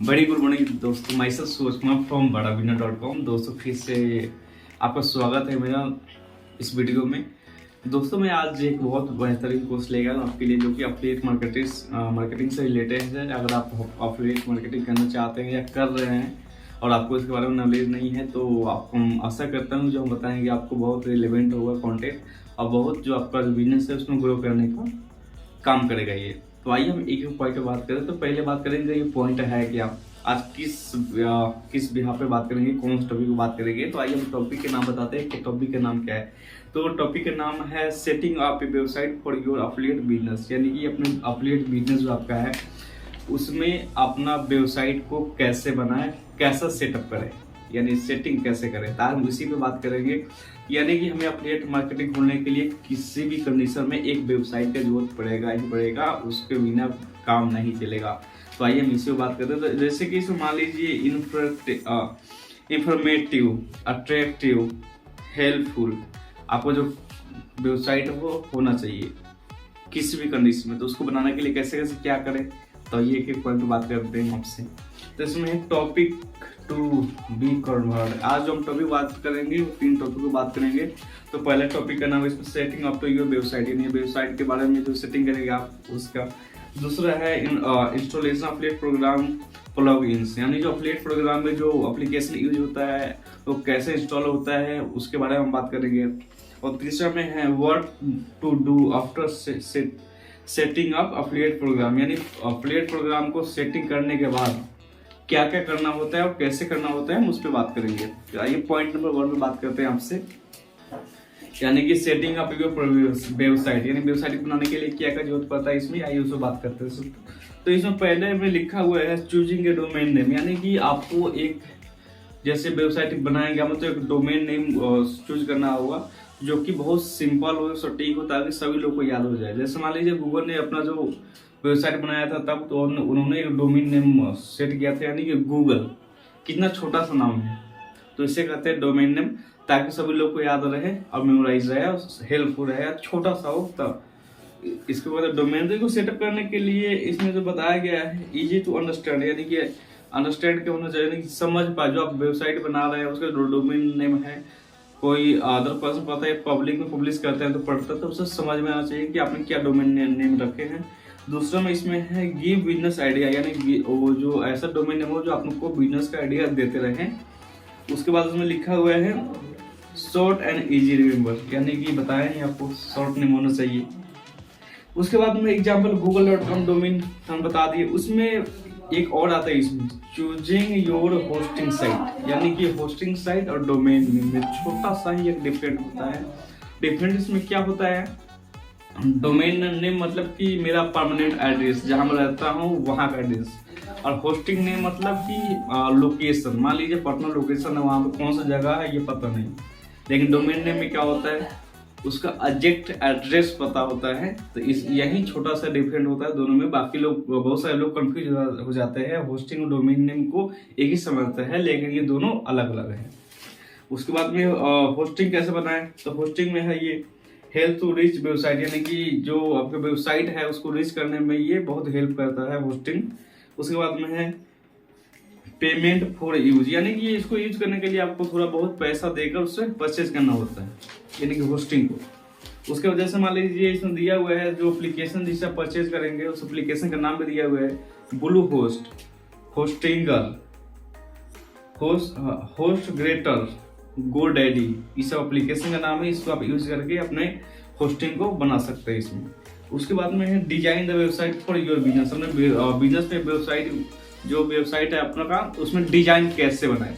बड़ी good morning दोस्तों, my self Suraj Kumar from badavinner.com। दोस्तों फिर से आपका स्वागत है मेरा इस वीडियो में। दोस्तों मैं आज एक बहुत बेहतरीन कोर्स लेकर आपके लिए जो कि अफिलिएट मार्केटिंग से रिलेटेड है। अगर आप अफिलिएट मार्केटिंग करना चाहते हैं या कर रहे हैं और आपको इसके बारे में नॉलेज नहीं है तो आपको आशा करता हूँ जो हम बताएंगे आपको बहुत रिलेवेंट होगा कंटेंट और बहुत जो आपका बिजनेस है उसमें ग्रो करने का काम करेगा ये। तो आइए हम एक एक पॉइंट पे बात करें। तो पहले बात करेंगे ये पॉइंट है कि आप आज किस बिहार पे बात करेंगे, कौन सा टॉपिक पे बात करेंगे। तो आइए हम टॉपिक के नाम बताते हैं कि टॉपिक का नाम क्या है। तो टॉपिक का नाम है setting up A website for your affiliate business, यानी कि अपने अफिलिएट बिजनेस जो आपका है उसमें अपना वेबसाइट को कैसे बनाए, कैसा सेटअप करें, यानी सेटिंग कैसे करें। तो हम इसी पे बात करेंगे। यानी कि हमें अफिलिएट मार्केटिंग खोलने के लिए किसी भी कंडीशन में एक वेबसाइट का जरूरत पड़ेगा ही पड़ेगा, उसके बिना काम नहीं चलेगा। तो आइए हम इसी पे बात करते हैं। तो जैसे कि इसमें मान लीजिए इंफॉर्मेटिव, अट्रैक्टिव, हेल्पफुल आपको जो वेबसाइट है वो होना चाहिए किसी भी कंडीशन में। तो उसको बनाने के लिए कैसे कैसे क्या करें, तो ये एक पॉइंट बात करते हैं आपसे। तो इसमें टॉपिक टू बी कन्वर्ट। आज जो हम टॉपिक बात करेंगे वो 3 टॉपिक को बात करेंगे। तो पहले टॉपिक का नाम है इसमें setting up to your website, यानी वेबसाइट के बारे में जो सेटिंग करेंगे आप उसका। दूसरा है इंस्टॉलेशन अफिलिएट प्रोग्राम प्लगइन्स, यानी जो अफिलिएट प्रोग्राम में जो एप्लीकेशन यूज होता है वो कैसे इंस्टॉल होता है उसके बारे में हम बात करेंगे। और तीसरा में है what to do after setting up affiliate program, यानी अफिलिएट प्रोग्राम को सेटिंग करने के बाद क्या क्या करना होता है और कैसे करना होता है हम उस पर बात करेंगे। तो आइए पॉइंट नंबर 1 में बात करते हैं आपसे, यानी कि सेटिंग अप योर वेबसाइट, यानी वेबसाइट बनाने के लिए क्या क्या जरूरत पड़ता है इसमें। आइए उसमें बात करते हैं। तो इसमें पहले में लिखा हुआ है चूजिंग ए डोमेन नेम, यानी कि आपको एक जैसे वेबसाइट बनाएंगे मतलब एक डोमेन नेम चूज करना होगा जो कि बहुत सिंपल हो, सटीक हो, ताकि सभी लोग को याद हो जाए। जैसे मान लीजिए गूगल ने अपना जो वेबसाइट बनाया था तब तो उन्होंने एक डोमेन नेम सेट किया था, यानी कि गूगल। कितना छोटा सा नाम है, तो इसे कहते हैं डोमेन नेम, ताकि सभी लोग को याद रहे और मेमोराइज रहे, हेल्पफुल रहे, छोटा सा हो। तब इसके बाद डोमेन नेम को सेटअप करने के लिए इसमें जो बताया गया है इजी टू अंडरस्टैंड, यानी कि अंडरस्टैंड क्या होना चाहिए, समझ पाए। जो आप वेबसाइट बना रहे हैं उसका डोमेन नेम है, कोई अदर पर्सन पता है पब्लिक में पब्लिश करते हैं तो पढ़ता है, तो उसे समझ में आना चाहिए कि आपने क्या डोमेन नेम रखे हैं। दूसरा में इसमें है गिव बिजनेस आइडिया, यानी वो जो ऐसा डोमेन नेम हो जो आपको बिजनेस का आइडिया देते रहे। उसके बाद उसमें लिखा हुआ है शॉर्ट एंड इजी रिमेंबर, यानी कि बताया नहीं आपको शॉर्ट नेम होना चाहिए। उसके बाद में एग्जाम्पल google.com डोमेन हम बता दिए। उसमें एक और आता है इसमें चूजिंग योर होस्टिंग साइट, यानी कि होस्टिंग साइट और डोमेन में छोटा सा ही एक डिफरेंट होता है। डिफरेंट इसमें क्या होता है, डोमेन नेम मतलब कि मेरा परमानेंट एड्रेस जहां मैं रहता हूं वहां का एड्रेस, और होस्टिंग नेम मतलब कि लोकेशन। मान लीजिए पटना लोकेशन है, वहां पे कौन सा जगह है ये पता नहीं, लेकिन डोमेन नेम में क्या होता है उसका एग्जैक्ट एड्रेस पता होता है। तो इस यही छोटा सा डिफरेंट होता है दोनों में। बाकी लोग बहुत सारे लोग कंफ्यूज हो जाते हैं, होस्टिंग और डोमेन नेम को एक ही समझते हैं, लेकिन ये दोनों अलग अलग है। उसके बाद में होस्टिंग कैसे बनाएं, तो होस्टिंग में है ये हेल्प टू रीच वेबसाइट, यानी कि जो आपका वेबसाइट है उसको रीच करने में ये बहुत हेल्प करता है होस्टिंग। उसके बाद में है पेमेंट फॉर यूज, यानी कि इसको यूज करने के लिए आपको थोड़ा बहुत पैसा देकर उससे परचेज करना होता है, यानी कि होस्टिंग को। उसके वजह से मान लीजिए इसमें दिया हुआ है जो एप्लीकेशन जिससे परचेज करेंगे उस एप्लीकेशन का नाम भी दिया हुआ है blue host, होस्टिंगल, host greater, Go Daddy, ये सब एप्लीकेशन का नाम है। इसको आप यूज करके अपने होस्टिंग को बना सकते हैं इसमें। उसके बाद में है design the website for your business, हमने बिजनेस में वेबसाइट जो वेबसाइट है अपना का उसमें डिजाइन कैसे बनाए,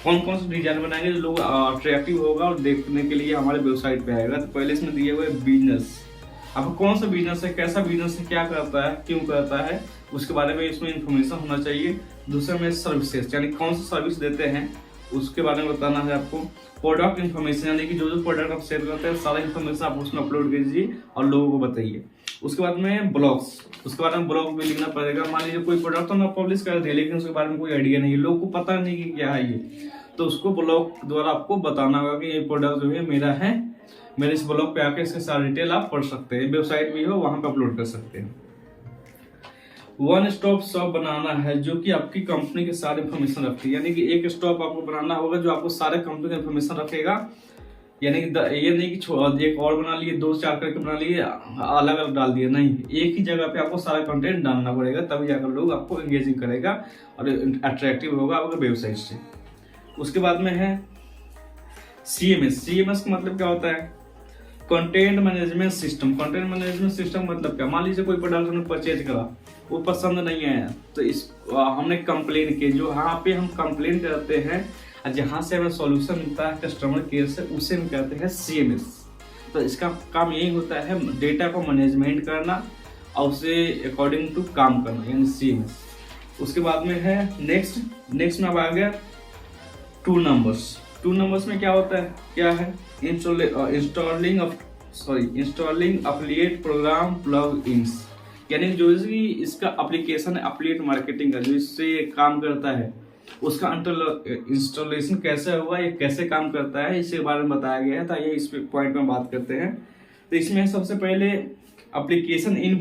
कौन कौन सा डिजाइन बनाएंगे जो लोग अट्रैक्टिव होगा और देखने के लिए हमारे वेबसाइट पे आएगा। तो पहले इसमें दिया हुआ है बिजनेस, आपको कौन सा बिजनेस है, कैसा बिजनेस है, क्या करता है, क्यों करता है, उसके बारे में इसमें इंफॉर्मेशन होना चाहिए। दूसरा में सर्विसेज, यानी कौन सा सर्विस देते हैं उसके बारे में बताना है आपको। प्रोडक्ट इन्फॉर्मेशन, यानी कि जो जो प्रोडक्ट आप सेल करते हैं सारा इन्फॉर्मेशन आप उसमें अपलोड कीजिए और लोगों को बताइए। उसके बाद में ब्लॉग्स, उसके बाद में ब्लॉग भी लिखना पड़ेगा। मान लीजिए कोई प्रोडक्ट हम पब्लिश कर दिए लेकिन उसके बारे में कोई आइडिया नहीं है, लोगों को पता नहीं कि क्या है ये, तो उसको ब्लॉग द्वारा आपको बताना होगा कि ये प्रोडक्ट जो है मेरा है, मेरे इस ब्लॉग पे आके इसके सारी डिटेल आप पढ़ सकते हैं, वेबसाइट भी हो वहां पे अपलोड कर सकते हैं। वन स्टॉप शॉप बनाना है जो कि आपकी कंपनी के सारे इन्फॉर्मेशन रखती है, यानी कि एक स्टॉप आपको बनाना होगा जो आपको सारे कंपनी का इन्फॉर्मेशन रखेगा। यानी कि ये नहीं कि एक और बना लिए, 2-4 करके बना लिए, अलग अलग डाल दिए, नहीं, एक ही जगह पे आपको सारा कंटेंट डालना पड़ेगा, तभी जाकर लोग आपको एंगेजिंग करेगा और अट्रैक्टिव होगा आपके वेबसाइट से। उसके बाद में है CMS। CMS का मतलब क्या होता है? Content management system. Content management system मतलब क्या? मान लीजिए कोई प्रोडक्ट हमने परचेज करा, वो पसंद नहीं आया, तो हमने कंप्लेन की, जो यहाँ पे हम कंप्लेन करते हैं और जहाँ से हमें सॉल्यूशन मिलता है कस्टमर केयर से, उसे हम कहते हैं CMS। तो इसका काम यही होता है डेटा को मैनेजमेंट करना और उसे अकॉर्डिंग टू काम करना, यानी CMS। उसके बाद में है नेक्स्ट में अब आ गया 2 नंबर्स। 2 नंबर्स में क्या होता है? क्या है? इंस्टॉलिंग एफिलिएट प्रोग्राम प्लग इन्स, यानी जो इसका एप्लीकेशन है एफिलिएट मार्केटिंग का, जो इससे काम करता है, उसका इंस्टॉलेशन कैसे होगा, ये कैसे काम करता है, इसके बारे में बताया गया है। तो ये इस पॉइंट में बात करते हैं। तो इसमें सबसे पहले एप्लीकेशन इन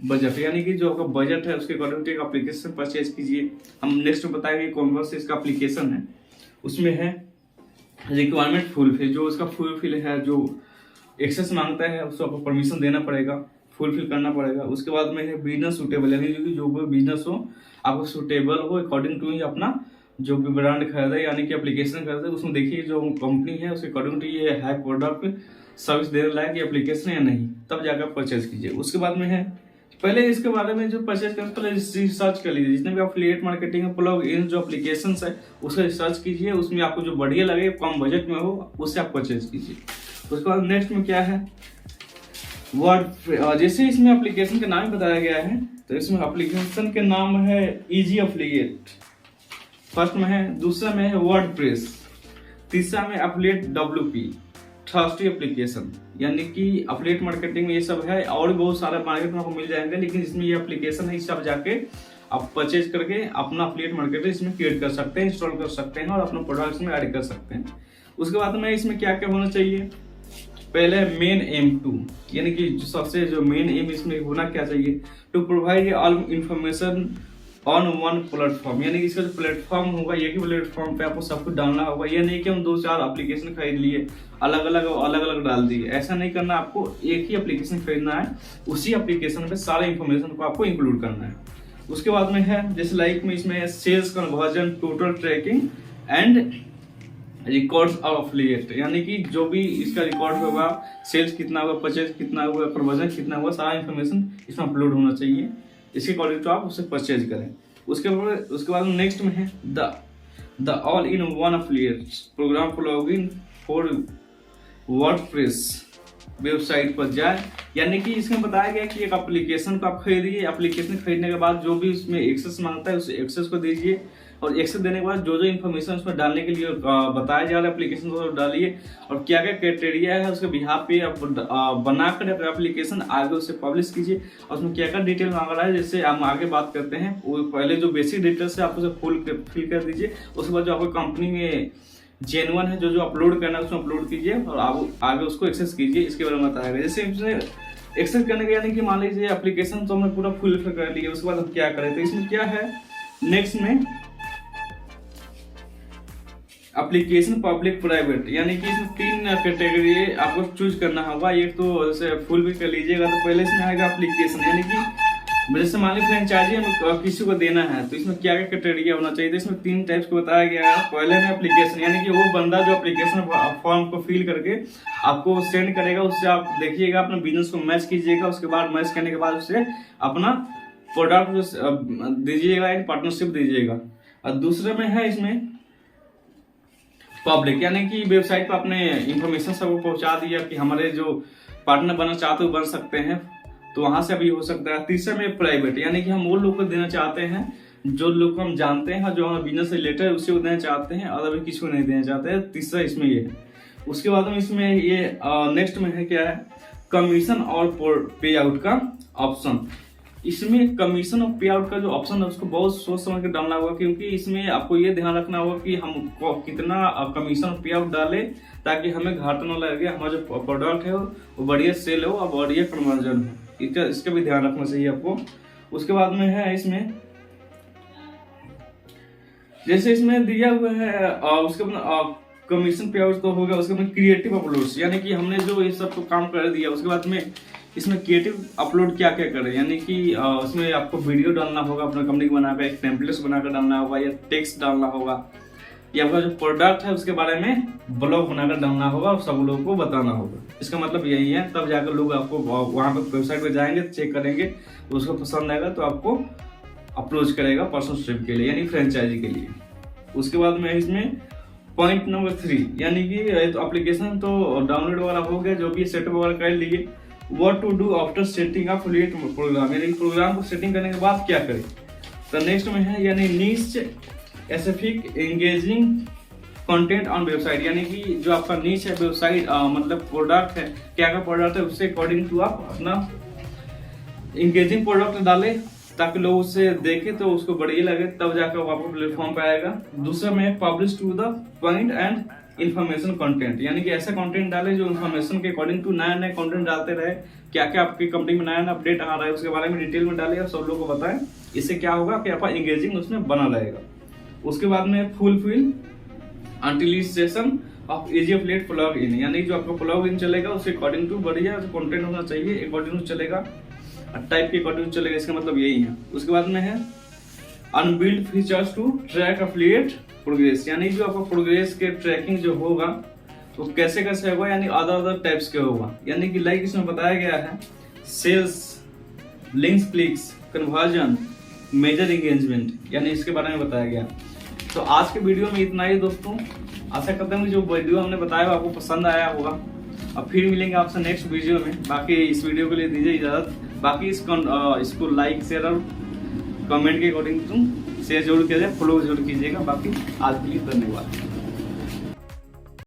बजट, यानी कि जो आपका बजट है उसके अकॉर्डिंग एक एप्लीकेशन परचेज कीजिए। हम नेक्स्ट में बताएंगे कौन से इसका एप्लीकेशन है। उसमें है रिक्वायरमेंट फुलफिल, जो उसका फुलफिल है, जो एक्सेस मांगता है उसको आपको परमिशन देना पड़ेगा, फुलफिल करना पड़ेगा। उसके बाद में है बिजनेस सूटेबल, यानी जो भी बिजनेस हो आपको सूटेबल हो अकॉर्डिंग टू ही अपना जो भी ब्रांड खरीदे, यानी कि एप्लीकेशन खरीदे, उसमें देखिए जो कंपनी है उसके अकॉर्डिंग टू ये है प्रोडक्ट सर्विस देने लायक ये एप्लीकेशन या नहीं, तब जाकर परचेज कीजिए। उसके बाद में है पहले इसके बारे में जो परचेज करते पहले रिसर्च कर लीजिए, जितने भी एफिलिएट मार्केटिंग प्लग इन जो एप्लीकेशन है उसका रिसर्च कीजिए, उसमें आपको जो बढ़िया लगे कम बजट में हो उससे आप परचेज कीजिए। उसके बाद नेक्स्ट में क्या है वर्ड, जैसे इसमें एप्लीकेशन का नाम बताया गया है, तो इसमें एप्लीकेशन के नाम है इजी एफिलिएट, फर्स्ट में है। दूसरा में है वर्डप्रेस, तीसरा में एफिलिएट WP, ट्रस्टी एप्लीकेशन, यानी कि एफिलिएट मार्केटिंग में ये सब है, और भी बहुत सारे मार्केट में आपको मिल जाएंगे, लेकिन इसमें ये एप्लीकेशन है, इससे आप जाके आप परचेज करके अपना एफिलिएट मार्केटिंग इसमें क्रिएट कर सकते हैं, इंस्टॉल कर सकते हैं और अपना प्रोडक्ट इसमें ऐड कर सकते हैं। उसके बाद में इसमें क्या क्या होना चाहिए? पहले मेन एम 2, यानी कि सबसे जो मेन एम इसमें होना क्या चाहिए? To provide all information on one platform, यानी कि इसका जो प्लेटफॉर्म होगा एक ही प्लेटफॉर्म पे आपको सब कुछ डालना होगा। ये नहीं कि हम 2-4 एप्लीकेशन खरीद लिए अलग अलग डाल दिए, ऐसा नहीं करना। आपको एक ही एप्लीकेशन खरीदना है, उसी एप्लीकेशन पे सारे इंफॉर्मेशन को आपको इंक्लूड करना है। उसके बाद में है जैसे लाइक में इसमें sales conversion, total tracking and records of affiliate, यानी कि जो भी इसका रिकॉर्ड होगा, सेल्स कितना हुआ, परचेज कितना हुआ, कन्वर्जन कितना हुआ, सारा इंफॉर्मेशन इसमें अपलोड होना चाहिए। इसके अकॉर्डिंग तो आप उसे परचेज करें। उसके बाद नेक्स्ट में है the all in one affiliate program plugin for WordPress website पर जाए, यानी कि इसमें बताया गया कि एक एप्लीकेशन को आप खरीदिए, एप्लीकेशन खरीदने के बाद जो भी उसमें एक्सेस मांगता है उस एक्सेस को दीजिए, और एक्सेस देने के बाद जो इन्फॉर्मेशन उसमें डालने के लिए बताया जा रहा है एप्लीकेशन को डालिए, और क्या क्या क्राइटेरिया है उसके बिहाफ पे आप बनाकर एप्लीकेशन आगे उसे पब्लिश कीजिए, और उसमें क्या क्या डिटेल मांग रहा है, जैसे हम आगे बात करते हैं, वो पहले जो बेसिक डिटेल्स है आप उसे फुल फिल कर दीजिए। उसके बाद जो आपको कंपनी में जेन्युइन है जो अपलोड करना है उसमें अपलोड कीजिए, और आप आगे उसको एक्सेस कीजिए। इसके बारे में बताया गया, जैसे एक्सेस करने का, यानी कि मान लीजिए एप्लीकेशन तो हमने पूरा फुल फिल कर लिया, उसके बाद हम क्या करें? तो इसमें क्या है नेक्स्ट में एप्लीकेशन पब्लिक प्राइवेट, यानी कि इसमें 3 कैटेगरी आपको चूज करना होगा। एक तो जैसे फुल भी कर लीजिएगा, तो पहले इसमें आएगा एप्लीकेशन, यानी कि जैसे मान लीजिए फ्रेंचाइजी हमें किसी को देना है, तो इसमें क्या क्या क्राइटेरिया होना चाहिए? तो इसमें 3 टाइप्स को बताया गया है। पहले में एप्लीकेशन, यानी कि वो बंदा जो एप्लीकेशन फॉर्म को फिल करके आपको सेंड करेगा, उससे आप देखिएगा, अपने बिजनेस को मैच कीजिएगा, उसके बाद मैच करने के बाद उससे अपना प्रोडक्ट दीजिएगा, पार्टनरशिप दीजिएगा। और दूसरे में है इसमें पब्लिक, यानी कि वेबसाइट पर अपने इंफॉर्मेशन सबको पहुंचा दिया कि हमारे जो पार्टनर बनना चाहते हो बन सकते हैं, तो वहां से भी हो सकता है। तीसरे में प्राइवेट, यानी कि हम वो लोग को देना चाहते हैं जो लोग को हम जानते हैं, जो हमारे बिजनेस से रिलेटेड है उसी को देना चाहते हैं, और अभी किसी को नहीं देना चाहते हैं। तीसरा इसमें ये है। उसके बाद में इसमें ये नेक्स्ट में है क्या है? कमीशन और पे आउट का ऑप्शन। इसमें कमीशन और पे आउट का जो ऑप्शन है उसको बहुत सोच समझ के डालना होगा, क्योंकि इसमें आपको ये ध्यान रखना होगा कि हम कितना कमीशन और पे आउट डालें, ताकि हमें घाटा न लगे, हमारा जो प्रोडक्ट है वो बढ़िया सेल हो और बढ़िया कन्वर्जन हो। इसका भी ध्यान रखना चाहिए आपको। उसके बाद में है इसमें, जैसे इसमें दिया हुआ है उसके बाद कमीशन पे आउट तो होगा, उसके बाद क्रिएटिव अपलोड्स, यानी कि हमने जो ये सब तो काम कर दिया, उसके बाद में इसमें क्रिएटिव अपलोड क्या क्या करें, यानी कि उसमें आपको वीडियो डालना होगा, अपना कंपनी को बनाकर एक टेम्पलेट्स बनाकर डालना होगा, या टेक्स्ट डालना होगा, या आपका जो प्रोडक्ट है उसके बारे में ब्लॉग बनाकर डालना होगा और सब लोगों को बताना होगा। इसका मतलब यही है, तब जाकर लोग आपको वहाँ पर वेबसाइट पर जाएंगे, चेक करेंगे, उसको पसंद आएगा तो आपको अप्रोच करेगा पर्सनशिप के लिए, यानी फ्रेंचाइजी के लिए। उसके बाद में इसमें पॉइंट नंबर 3, यानी कि एप्लीकेशन तो डाउनलोड वाला हो गया, जो भी सेटअप वगैरह कर लिए। What to do after setting up affiliate program, यानी प्रोग्राम को सेटिंग करने के बाद क्या करें। तो नेक्स्ट में है यानी नीच specific engaging content on website, यानी कि जो आपका नीच है वेबसाइट मतलब प्रोडक्ट है, क्या क्या प्रोडक्ट है, उससे अकॉर्डिंग टू आप अपना एंगेजिंग प्रोडक्ट डालें, ताकि लोग उससे देखें तो उसको बढ़िया लगे, तब जाकर वो आपको प्लेटफॉर्म पे आएगा। दूसरा में publish to the point and information content, यानी कि ऐसा कंटेंट डाले जो इन्फॉर्मेशन के अकॉर्डिंग टू नया नया कंटेंट डालते रहे, क्या क्या आपकी कंपनी में नया नया अपडेट आ रहा है उसके बारे में डिटेल में डाले और सब लोगों को बताएं। इससे क्या होगा कि आपका एंगेजिंग उसमें बना रहेगा। उसके बाद में fulfil utilisation of easy affiliate plug in, यानी जो आपका प्लग इन चलेगा उसके अकॉर्डिंग टू बढ़िया कंटेंट होना चाहिए, अकॉर्डिंग टू चलेगा, टाइप के अकॉर्डिंग चलेगा, इसका मतलब यही है। उसके बाद में है inbuilt features to track affiliate progress, यानी जो आपका प्रोग्रेस के ट्रैकिंग जो होगा तो कैसे कैसे होगा, यानी अदर टाइप्स के होगा, यानी कि लाइक इसमें बताया गया है sales, links, clicks, conversion, measure engagement, यानी इसके बारे में बताया गया। तो आज के वीडियो में इतना ही दोस्तों, आशा करता हूँ जो वीडियो हमने बताया आपको पसंद आया होगा। अब फिर मिलेंगे आपसे नेक्स्ट वीडियो में, बाकी इस वीडियो के लिए दीजिए इजाजत। बाकी इसको लाइक शेयर और कमेंट के अकॉर्डिंग तुम शेयर जरूर कीजिए, फॉलो जरूर कीजिएगा। बाकी आज के लिए धन्यवाद।